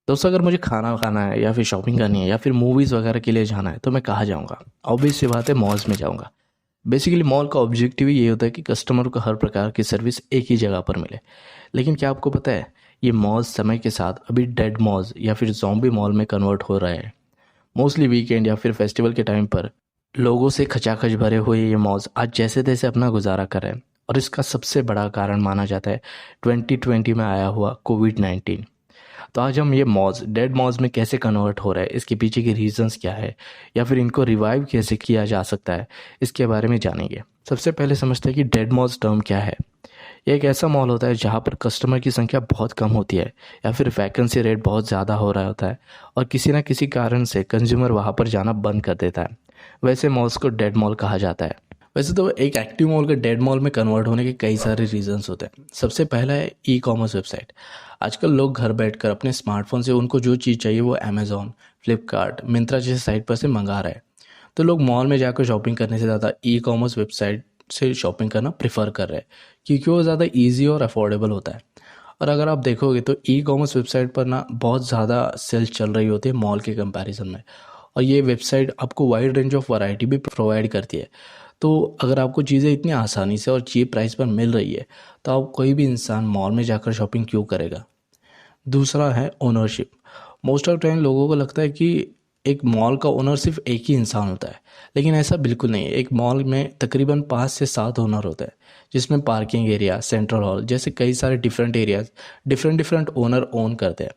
दोस्तों अगर मुझे खाना खाना है या फिर शॉपिंग करनी है या फिर मूवीज़ वगैरह के लिए जाना है तो मैं कहाँ जाऊँगा? ऑब्वियस सी बात है मॉल्स में जाऊँगा। बेसिकली मॉल का ऑब्जेक्टिव ही ये होता है कि कस्टमर को हर प्रकार की सर्विस एक ही जगह पर मिले। लेकिन क्या आपको पता है ये मॉल्स समय के साथ अभी डेड मॉल्स या फिर ज़ॉम्बी मॉल में कन्वर्ट हो रहे हैं। मोस्टली वीकेंड या फिर फेस्टिवल के टाइम पर लोगों से खचाखच भरे हुए ये मॉल्स आज जैसे तैसे अपना गुजारा कर रहे हैं और इसका सबसे बड़ा कारण माना जाता है 2020 में आया हुआ कोविड-19। तो आज हम ये मॉल्स डेड मॉल्स में कैसे कन्वर्ट हो रहा है, इसके पीछे के रीजंस क्या है या फिर इनको रिवाइव कैसे किया जा सकता है, इसके बारे में जानेंगे। सबसे पहले समझते हैं कि डेड मॉल्स टर्म क्या है। ये एक ऐसा मॉल होता है जहाँ पर कस्टमर की संख्या बहुत कम होती है या फिर वैकेंसी रेट बहुत ज़्यादा हो रहा होता है और किसी ना किसी कारण से कंज्यूमर वहाँ पर जाना बंद कर देता है। वैसे मॉल्स को डेड मॉल कहा जाता है। वैसे तो एक एक्टिव मॉल का डेड मॉल में कन्वर्ट होने के कई सारे रीजंस होते हैं। सबसे पहला है ई कॉमर्स वेबसाइट। आजकल लोग घर बैठकर अपने स्मार्टफोन से उनको जो चीज़ चाहिए वो अमेज़ॉन, फ्लिपकार्ट, मिंत्रा जैसे साइट पर से मंगा रहे हैं। तो लोग मॉल में जाकर शॉपिंग करने से ज़्यादा ई कॉमर्स वेबसाइट से शॉपिंग करना प्रेफर कर रहे हैं क्योंकि वो ज़्यादा ईजी और अफोर्डेबल होता है। और अगर आप देखोगे तो ई कॉमर्स वेबसाइट पर ना बहुत ज़्यादा सेल्स चल रही होती है मॉल के कंपैरिजन में। और ये वेबसाइट आपको वाइड रेंज ऑफ वैरायटी भी प्रोवाइड करती है। तो अगर आपको चीज़ें इतनी आसानी से और चीप प्राइस पर मिल रही है तो आप कोई भी इंसान मॉल में जाकर शॉपिंग क्यों करेगा। दूसरा है ओनरशिप। मोस्ट ऑफ टाइम लोगों को लगता है कि एक मॉल का ओनर सिर्फ एक ही इंसान होता है, लेकिन ऐसा बिल्कुल नहीं है। एक मॉल में तकरीबन 5 से 7 ओनर होते हैं, जिसमें पार्किंग एरिया, सेंट्रल हॉल जैसे कई सारे different areas different different owner own करते हैं।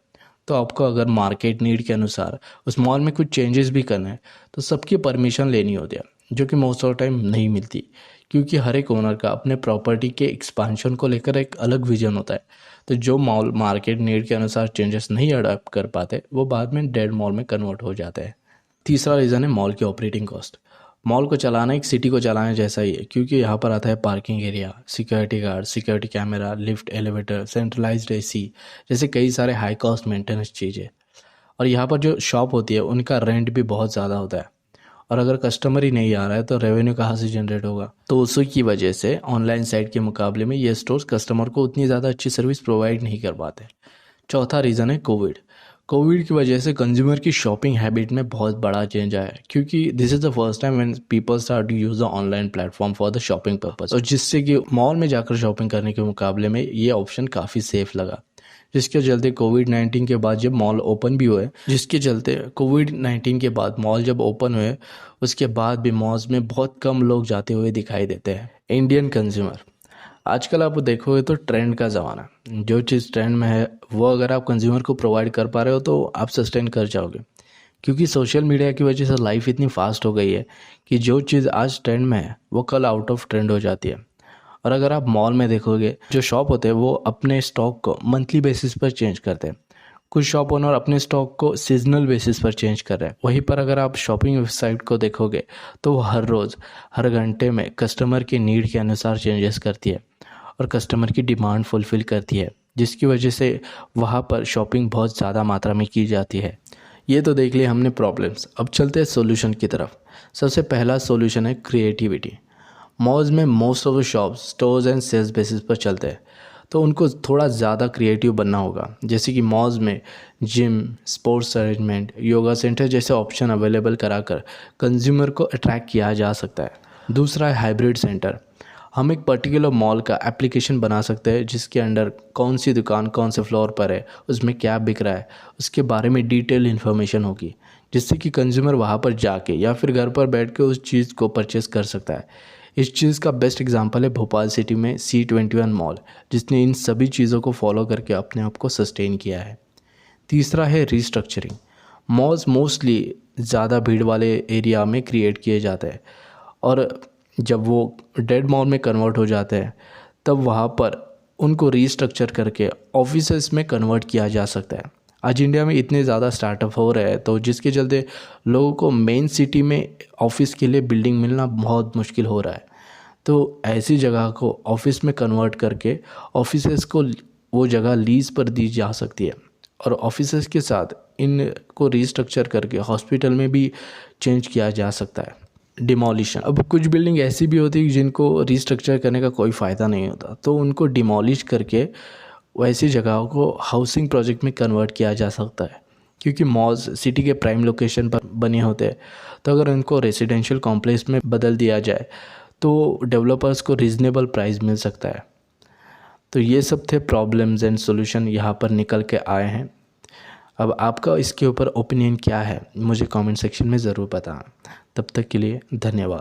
तो आपको अगर मार्केट नीड के अनुसार उस मॉल में कुछ चेंजेस भी करना है तो सबकी परमिशन लेनी होती है, जो कि मोस्ट ऑफ टाइम नहीं मिलती क्योंकि हर एक ओनर का अपने प्रॉपर्टी के एक्सपांशन को लेकर एक अलग विजन होता है। तो जो मॉल मार्केट नीड के अनुसार चेंजेस नहीं अडॉप्ट कर पाते वो बाद में डेड मॉल में कन्वर्ट हो जाते हैं। तीसरा रीज़न है मॉल की ऑपरेटिंग कॉस्ट। मॉल को चलाना एक सिटी को चलाने जैसा ही है क्योंकि यहाँ पर आता है parking area, security guard, security camera, lift, elevator, centralised AC जैसे कई सारे हाई कॉस्ट मेंटेनेंस चीज़ें। और यहाँ पर जो शॉप होती है उनका रेंट भी बहुत ज़्यादा होता है। और अगर कस्टमर ही नहीं आ रहा है तो रेवेन्यू कहाँ से जनरेट होगा। तो उसी की वजह से ऑनलाइन साइट के मुकाबले में ये स्टोर्स कस्टमर को उतनी ज़्यादा अच्छी सर्विस प्रोवाइड नहीं कर पाते। चौथा रीज़न है कोविड। कोविड की वजह से कंज्यूमर की शॉपिंग हैबिट में बहुत बड़ा चेंज आया है क्योंकि this is the first time when people start to use the online platform for the shopping purpose, और जिससे कि मॉल में जाकर शॉपिंग करने के मुकाबले में ये ऑप्शन काफ़ी सेफ लगा। जिसके चलते कोविड-19 के बाद जब मॉल ओपन भी हुए जिसके चलते कोविड-19 के बाद मॉल जब ओपन हुए उसके बाद भी मॉल्स में बहुत कम लोग जाते हुए दिखाई देते हैं। इंडियन कंज्यूमर आजकल आप देखोगे तो ट्रेंड का ज़माना, जो चीज़ ट्रेंड में है वो अगर आप कंज्यूमर को प्रोवाइड कर पा रहे हो तो आप सस्टेन कर जाओगे क्योंकि सोशल मीडिया की वजह से लाइफ इतनी फास्ट हो गई है कि जो चीज़ आज ट्रेंड में है वो कल आउट ऑफ ट्रेंड हो जाती है। और अगर आप मॉल में देखोगे जो शॉप होते हैं वो अपने स्टॉक को मंथली बेसिस पर चेंज करते हैं। कुछ शॉप ओनर अपने स्टॉक को सीजनल बेसिस पर चेंज कर रहे हैं। वहीं पर अगर आप शॉपिंग वेबसाइट को देखोगे तो वो हर रोज़ हर घंटे में कस्टमर की नीड के अनुसार चेंजेस करती है और कस्टमर की डिमांड फुलफ़िल करती है, जिसकी वजह से वहाँ पर शॉपिंग बहुत ज़्यादा मात्रा में की जाती है। ये तो देख लिया हमने प्रॉब्लम्स, अब चलते हैं सॉल्यूशन की तरफ। सबसे पहला सॉल्यूशन है क्रिएटिविटी। मॉल्स में most of the shops stores and sales basis पर चलते हैं, तो उनको थोड़ा ज़्यादा क्रिएटिव बनना होगा। जैसे कि मॉल्स में gym, sports arrangement, yoga centre जैसे ऑप्शन अवेलेबल कराकर कंज्यूमर को अट्रैक्ट किया जा सकता है। दूसरा है हाइब्रिड सेंटर। हम एक पर्टिकुलर मॉल का एप्लीकेशन बना सकते हैं जिसके अंडर कौन सी दुकान कौन से फ्लोर पर है, उसमें क्या बिक रहा है, उसके बारे में डिटेल इन्फॉर्मेशन होगी, जिससे कि कंज्यूमर वहाँ पर जाके या फिर घर पर बैठ के उस चीज़ को परचेस कर सकता है। इस चीज़ का बेस्ट एग्जांपल है भोपाल सिटी में C21 मॉल, जिसने इन सभी चीज़ों को फॉलो करके अपने आप को सस्टेन किया है। तीसरा है रीस्ट्रक्चरिंग। मॉल्स मोस्टली ज़्यादा भीड़ वाले एरिया में क्रिएट किए जाते हैं और जब वो डेड मॉल में कन्वर्ट हो जाते हैं तब वहाँ पर उनको रीस्ट्रक्चर करके ऑफिसेस में कन्वर्ट किया जा सकता है। आज इंडिया में इतने ज़्यादा स्टार्टअप हो रहे हैं तो जिसके चलते लोगों को मेन सिटी में ऑफिस के लिए बिल्डिंग मिलना बहुत मुश्किल हो रहा है। तो ऐसी जगह को ऑफिस में कन्वर्ट करके ऑफिसेस को वो जगह लीज़ पर दी जा सकती है और ऑफिसेस के साथ इनको रीस्ट्रक्चर करके हॉस्पिटल में भी चेंज किया जा सकता है। डिमोलिशन, अब कुछ बिल्डिंग ऐसी भी होती है जिनको रीस्ट्रक्चर करने का कोई फ़ायदा नहीं होता तो उनको डिमोलिश करके वैसी जगहों को हाउसिंग प्रोजेक्ट में कन्वर्ट किया जा सकता है, क्योंकि मॉल्स सिटी के प्राइम लोकेशन पर बने होते हैं। तो अगर इनको रेसिडेंशियल कॉम्प्लेक्स में बदल दिया जाए तो डेवलपर्स को रीज़नेबल प्राइस मिल सकता है। तो ये सब थे प्रॉब्लम्स एंड सॉल्यूशन यहाँ पर निकल के आए हैं। अब आपका इसके ऊपर ओपिनियन क्या है मुझे कमेंट सेक्शन में ज़रूर बताएं। तब तक के लिए धन्यवाद।